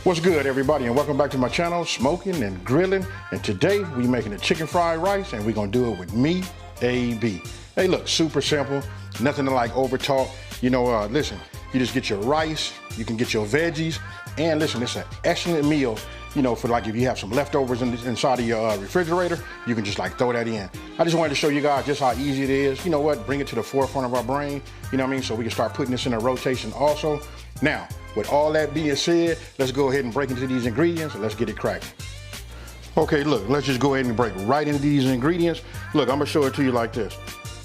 What's good, everybody, and welcome back to my channel, Smoking and Grilling. And today we making a chicken fried rice, and we're gonna do it with me, AB. Hey, look, super simple, nothing to like over talk. You know, listen, you just get your rice, you can get your veggies, and listen, it's an excellent meal. You know, for like if you have some leftovers inside of your refrigerator, you can just like throw that in. I just wanted to show you guys just how easy it is. You know what? Bring it to the forefront of our brain. You know what I mean? So we can start putting this in a rotation also. Now, with all that being said, let's go ahead and break into these ingredients and let's get it cracking. Okay, look, let's just go ahead and break right into these ingredients. Look, I'm gonna show it to you like this.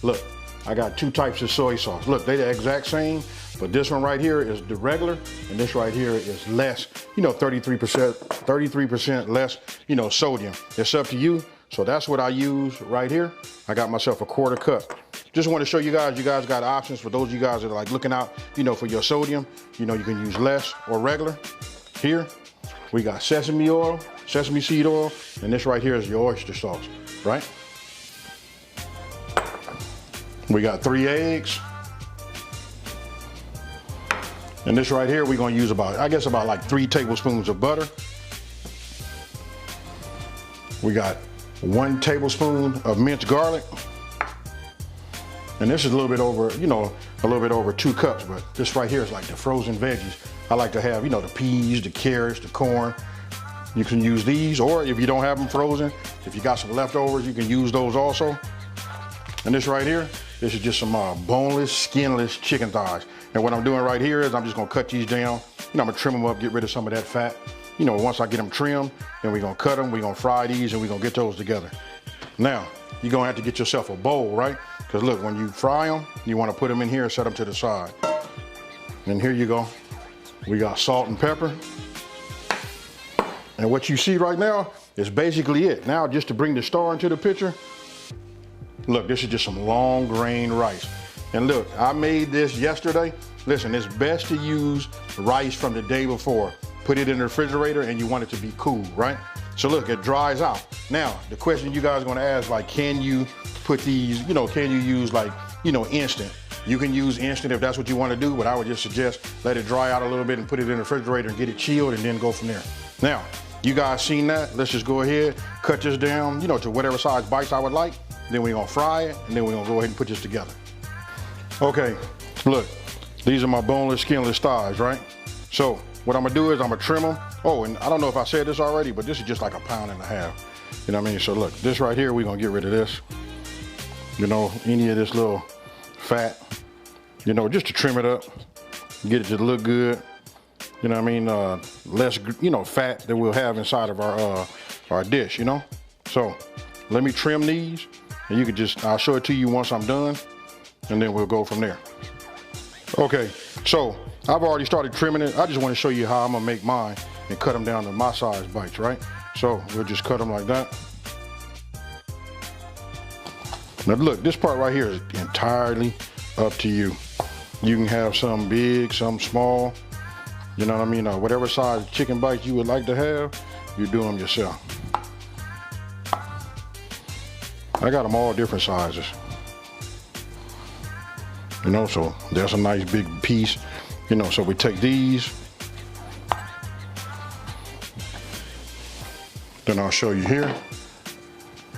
Look, I got two types of soy sauce. Look, they're the exact same, but this one right here is the regular, and this right here is less, you know, 33% less, you know, sodium. It's up to you. So that's what I use right here. I got myself a 1/4 cup. Just want to show you guys got options for those of you guys that are like looking out, you know, for your sodium. You know, you can use less or regular. Here, we got sesame oil, sesame seed oil, and this right here is your oyster sauce, right? We got 3 eggs. And this right here, we're gonna use about, I guess about like 3 tablespoons of butter. We got 1 tablespoon of minced garlic. And this is a little bit over, you know, a little bit over 2 cups, but this right here is like the frozen veggies. I like to have, you know, the peas, the carrots, the corn. You can use these, or if you don't have them frozen, if you got some leftovers, you can use those also. And this right here, this is just some boneless, skinless chicken thighs. And what I'm doing right here is I'm just gonna cut these down. You know, I'm gonna trim them up, get rid of some of that fat. You know, once I get them trimmed, then we're gonna cut them, we're gonna fry these, and we're gonna get those together. Now, you're gonna have to get yourself a bowl, right? Because look, when you fry them, you wanna put them in here and set them to the side. And here you go. We got salt and pepper. And what you see right now is basically it. Now, just to bring the star into the picture, look, this is just some long grain rice. And look, I made this yesterday. Listen, it's best to use rice from the day before. Put it in the refrigerator and you want it to be cool, right? So look, it dries out. Now, the question you guys are gonna ask, like, can you put these, you know, can you use like, you know, instant? You can use instant if that's what you wanna do, but I would just suggest let it dry out a little bit and put it in the refrigerator and get it chilled and then go from there. Now, you guys seen that? Let's just go ahead, cut this down, you know, to whatever size bites I would like. Then we're gonna fry it, and then we're gonna go ahead and put this together. Okay, look, these are my boneless, skinless thighs, right? So what I'm gonna do is I'm gonna trim them. Oh, and I don't know if I said this already, but this is just like 1.5 pounds. You know what I mean? So look, this right here, we're gonna get rid of this. You know, any of this little fat, you know, just to trim it up, get it to look good. You know what I mean? Less, you know, fat that we'll have inside of our dish, you know? So let me trim these, and you can just, I'll show it to you once I'm done, and then we'll go from there. Okay, so I've already started trimming it. I just want to show you how I'm gonna make mine and cut them down to my size bites, right? So we'll just cut them like that. Now look, this part right here is entirely up to you. You can have some big, some small, you know what I mean? Whatever size chicken bites you would like to have, you do them yourself. I got them all different sizes. You know, so there's a nice big piece. You know, so we take these. Then I'll show you here.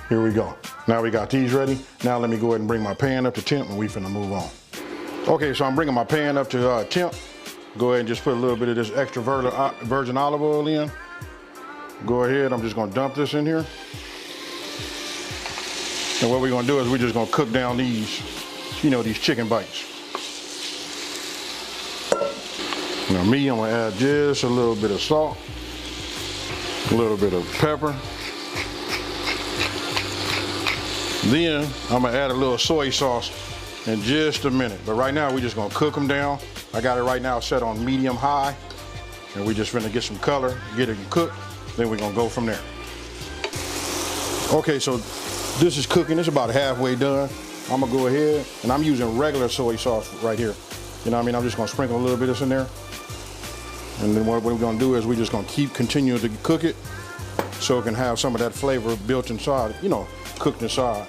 Here we go. Now we got these ready. Now let me go ahead and bring my pan up to temp and we finna move on. Okay, so I'm bringing my pan up to temp. Go ahead and just put a little bit of this extra virgin olive oil in. Go ahead, I'm just gonna dump this in here. And what we're gonna do is we're just gonna cook down these, you know, these chicken bites. Now me, I'm gonna add just a little bit of salt, a little bit of pepper. Then I'm gonna add a little soy sauce in just a minute. But right now, we're just gonna cook them down. I got it right now set on medium high. And we're just gonna get some color, get it cooked. Then we're gonna go from there. Okay, so this is cooking, it's about halfway done. I'm gonna go ahead, and I'm using regular soy sauce right here. You know what I mean? I'm just gonna sprinkle a little bit of this in there. And then what we're gonna do is we're just gonna continue to cook it so it can have some of that flavor built inside, you know, cooked inside.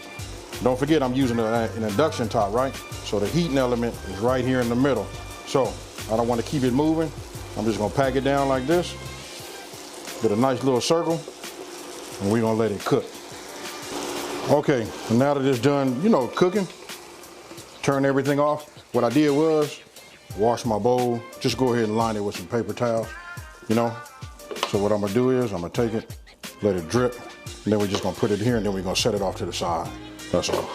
Don't forget I'm using an induction top, right? So the heating element is right here in the middle. So I don't wanna keep it moving. I'm just gonna pack it down like this. Get a nice little circle, and we're gonna let it cook. Okay, and now that it's done, you know, cooking, turn everything off. What I did was wash my bowl. Just go ahead and line it with some paper towels, you know. So what I'm gonna do is I'm gonna take it, let it drip, and then we're just gonna put it here, and then we're gonna set it off to the side. That's all.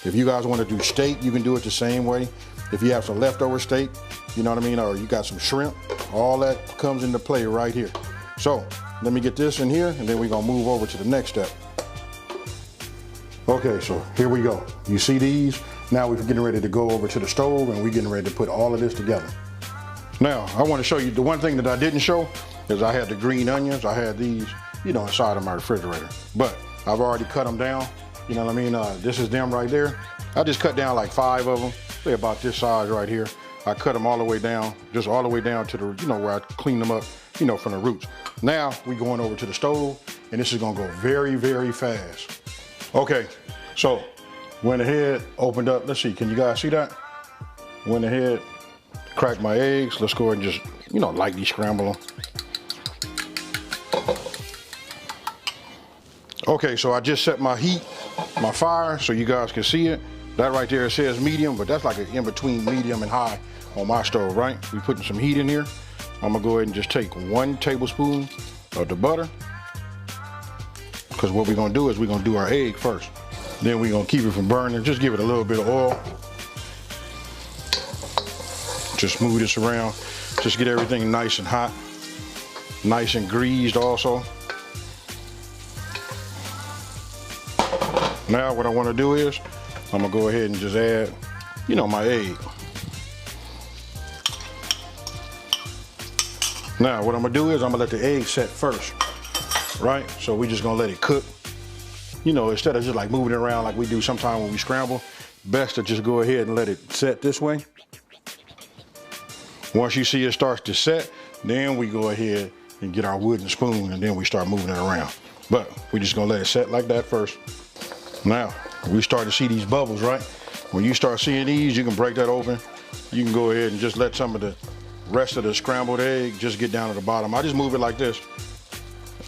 If you guys wanna do steak, you can do it the same way. If you have some leftover steak, you know what I mean, or you got some shrimp, all that comes into play right here. So let me get this in here, and then we're gonna move over to the next step. Okay, so here we go. You see these? Now we're getting ready to go over to the stove, and we're getting ready to put all of this together. Now, I want to show you the one thing that I didn't show is I had the green onions. I had these, you know, inside of my refrigerator, but I've already cut them down. You know what I mean? This is them right there. I just cut down like 5 of them. They're about this size right here. I cut them all the way down, just all the way down to the, you know, where I clean them up, you know, from the roots. Now we're going over to the stove, and this is gonna go very, very fast. Okay, so went ahead, opened up, let's see, can you guys see that? Went ahead, cracked my eggs. Let's go ahead and just, you know, lightly scramble them. Okay, so I just set my heat, my fire, so you guys can see it. That right there, it says medium, but that's like an in between medium and high on my stove, right? We're putting some heat in here. I'm gonna go ahead and just take 1 tablespoon of the butter, because what we're gonna do is we're gonna do our egg first. Then we're gonna keep it from burning. Just give it a little bit of oil. Just move this around. Just get everything nice and hot, nice and greased also. Now what I wanna do is, I'm gonna go ahead and just add, you know, my egg. Now what I'm gonna do is I'm gonna let the egg set first, right? So we're just gonna let it cook. You know, instead of just like moving it around like we do sometimes when we scramble, best to just go ahead and let it set this way. Once you see it starts to set, then we go ahead and get our wooden spoon, and then we start moving it around. But we're just gonna let it set like that first. Now, we start to see these bubbles, right? When you start seeing these, you can break that open. You can go ahead and just let some of the rest of the scrambled egg just get down to the bottom. I just move it like this.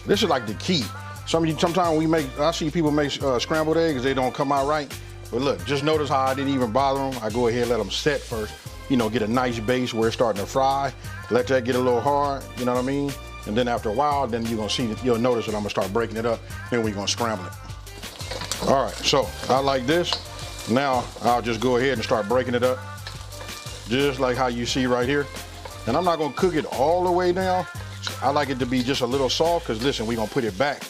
This is like the key. Sometimes I see people make scrambled eggs, they don't come out right. But look, just notice how I didn't even bother them. I go ahead and let them set first. You know, get a nice base where it's starting to fry. Let that get a little hard, you know what I mean? And then after a while, then you're gonna see, you'll notice that I'm gonna start breaking it up. Then we're gonna scramble it. All right, so I like this. Now I'll just go ahead and start breaking it up, just like how you see right here. And I'm not gonna cook it all the way down. I like it to be just a little soft, because listen, we're gonna put it back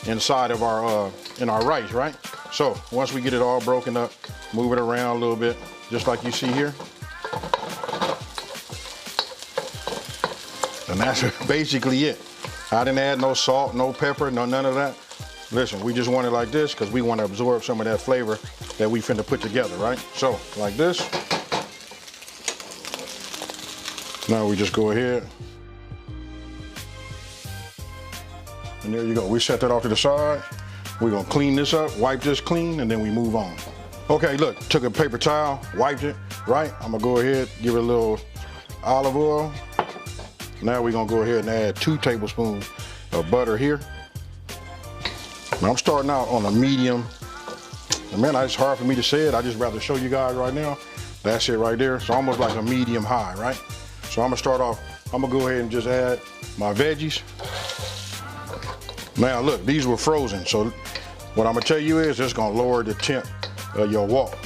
inside of our in our rice, right? So once we get it all broken up, move it around a little bit, just like you see here. And that's basically it. I didn't add no salt, no pepper, none of that. Listen, we just want it like this because we want to absorb some of that flavor that we finna put together, right? So like this. Now we just go ahead. And there you go. We set that off to the side. We're gonna clean this up, wipe this clean, and then we move on. Okay, look, took a paper towel, wiped it, right? I'm gonna go ahead, give it a little olive oil. Now we're gonna go ahead and add 2 tablespoons of butter here. Now I'm starting out on a medium. And man, it's hard for me to say it. I just rather show you guys right now. That's it right there. So almost like a medium high, right? So I'm gonna start off, I'm gonna go ahead and just add my veggies. Now look, these were frozen. So what I'm gonna tell you is it's gonna lower the temp of your wok.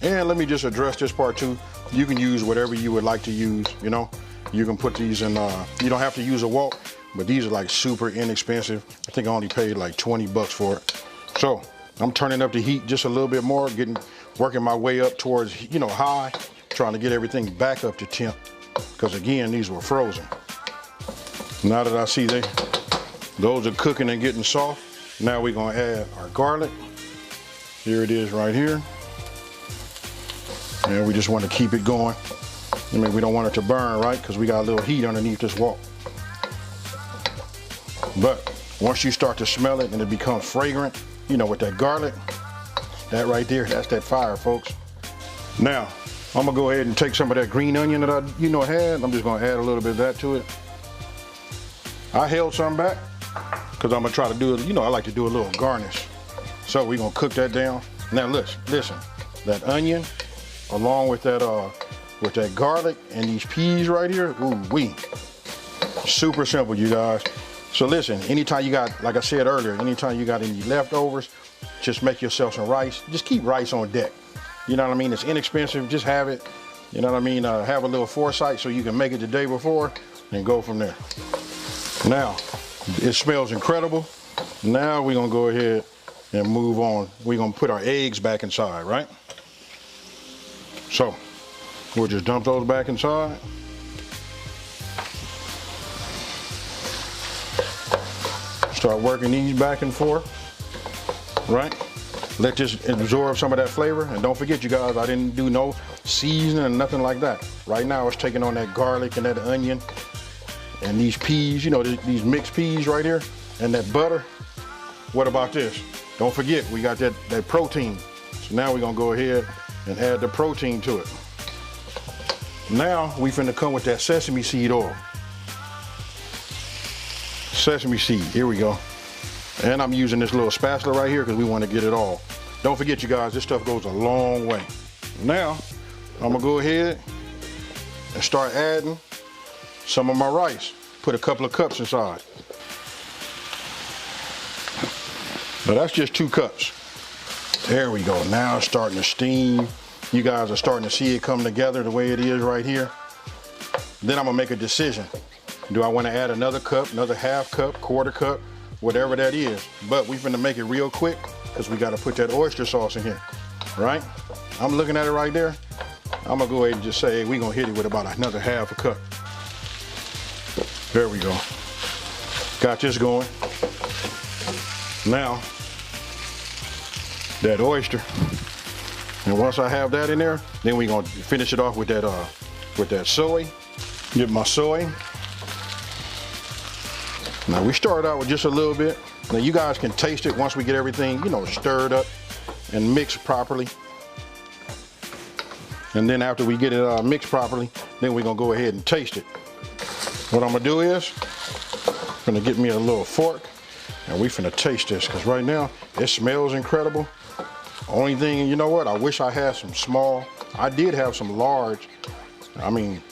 And let me just address this part too. You can use whatever you would like to use, you know? You can put these in, you don't have to use a wok, but these are like super inexpensive. I think I only paid like 20 bucks for it. So I'm turning up the heat just a little bit more, working my way up towards, you know, high, trying to get everything back up to temp. Because again, these were frozen. Now that I see those are cooking and getting soft, now we're gonna add our garlic. Here it is right here. And we just want to keep it going. I mean, we don't want it to burn, right? Because we got a little heat underneath this wok. But once you start to smell it and it becomes fragrant, you know, with that garlic, that right there, that's that fire, folks. Now, I'm gonna go ahead and take some of that green onion that I, had. I'm just gonna add a little bit of that to it. I held some back because I'm gonna try to do it, you know, I like to do a little garnish. So we're gonna cook that down. Now listen, that onion along with that garlic and these peas right here, ooh wee. Super simple, you guys. So listen, anytime you got, like I said earlier, anytime you got any leftovers, just make yourself some rice. Just keep rice on deck. You know what I mean? It's inexpensive, just have it. You know what I mean? Have a little foresight so you can make it the day before and go from there. Now, it smells incredible. Now we're gonna go ahead and move on. We're gonna put our eggs back inside, right? So, we'll just dump those back inside. Start working these back and forth, right? Let this absorb some of that flavor. And don't forget, you guys, I didn't do no seasoning or nothing like that. Right now, it's taking on that garlic and that onion and these peas, you know, these mixed peas right here, and that butter. What about this? Don't forget, we got that protein. So now we're gonna go ahead and add the protein to it. Now, we finna come with that sesame seed oil. Sesame seed, here we go. And I'm using this little spatula right here because we want to get it all. Don't forget, you guys, this stuff goes a long way. Now, I'm gonna go ahead and start adding some of my rice. Put a couple of cups inside. Now that's just 2 cups. There we go, now it's starting to steam. You guys are starting to see it come together the way it is right here. Then I'm gonna make a decision. Do I want to add another cup, another half cup, quarter cup, whatever that is? But we finna make it real quick because we got to put that oyster sauce in here, right? I'm looking at it right there. I'm gonna go ahead and just say we're gonna hit it with about another half a cup. There we go. Got this going. Now, that oyster. And once I have that in there, then we're gonna finish it off with that soy. Get my soy. Now we started out with just a little bit. Now you guys can taste it once we get everything, you know, stirred up and mixed properly. And then after we get it mixed properly, then we're gonna go ahead and taste it. What I'm gonna do is, I'm gonna get me a little fork and we finna taste this, because right now it smells incredible. Only thing, you know what, I wish I had some small. I did have some large, I mean,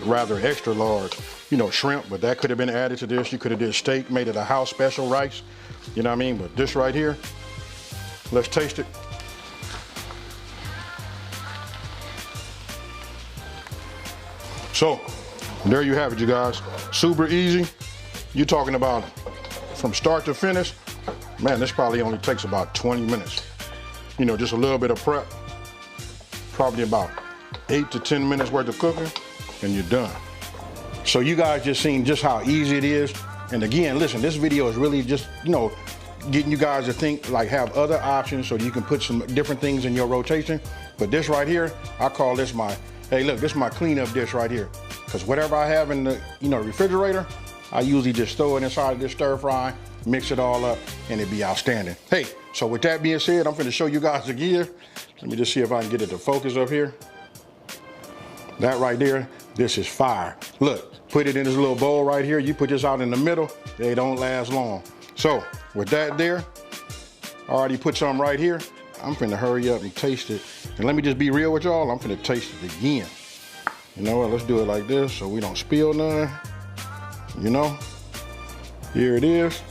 rather extra large, you know, shrimp, but that could have been added to this. You could have did steak, made it a house special rice, you know what I mean? But this right here, let's taste it. So, there you have it, you guys. Super easy. You're talking about from start to finish, man, this probably only takes about 20 minutes. You know, just a little bit of prep, probably about 8 to 10 minutes worth of cooking, and you're done. So you guys just seen just how easy it is. And again, listen, this video is really just, you know, getting you guys to think, like, have other options so you can put some different things in your rotation. But this right here, I call this my, hey look, this is my cleanup dish right here. Because whatever I have in the, you know, refrigerator, I usually just throw it inside of this stir fry, mix it all up, and it'd be outstanding. Hey, so with that being said, I'm gonna show you guys the gear. Let me just see if I can get it to focus up here. That right there, this is fire. Look, put it in this little bowl right here. You put this out in the middle, they don't last long. So with that there, I already put some right here. I'm finna hurry up and taste it. And let me just be real with y'all, I'm finna taste it again. You know what, let's do it like this so we don't spill none. You know, here it is.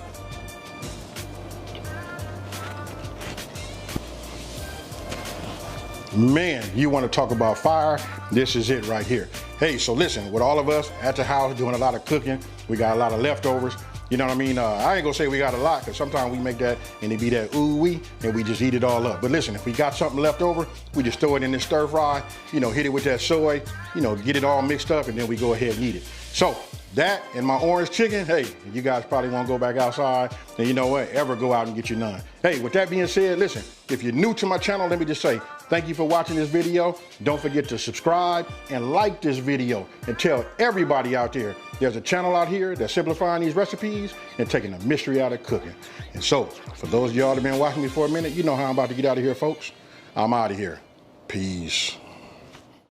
Man, you want to talk about fire, this is it right here. Hey, so listen, with all of us at the house doing a lot of cooking, we got a lot of leftovers. You know what I mean? I ain't gonna say we got a lot, because sometimes we make that and it be that ooh-wee and we just eat it all up. But listen, if we got something left over, we just throw it in this stir fry, you know, hit it with that soy, you know, get it all mixed up, and then we go ahead and eat it. So that and my orange chicken, hey, you guys probably won't go back outside, and you know what, ever go out and get you none. Hey, with that being said, listen, if you're new to my channel, let me just say, thank you for watching this video. Don't forget to subscribe and like this video, and tell everybody out there there's a channel out here that's simplifying these recipes and taking the mystery out of cooking. And so, for those of y'all that have been watching me for a minute, you know how I'm about to get out of here, folks. I'm out of here. Peace.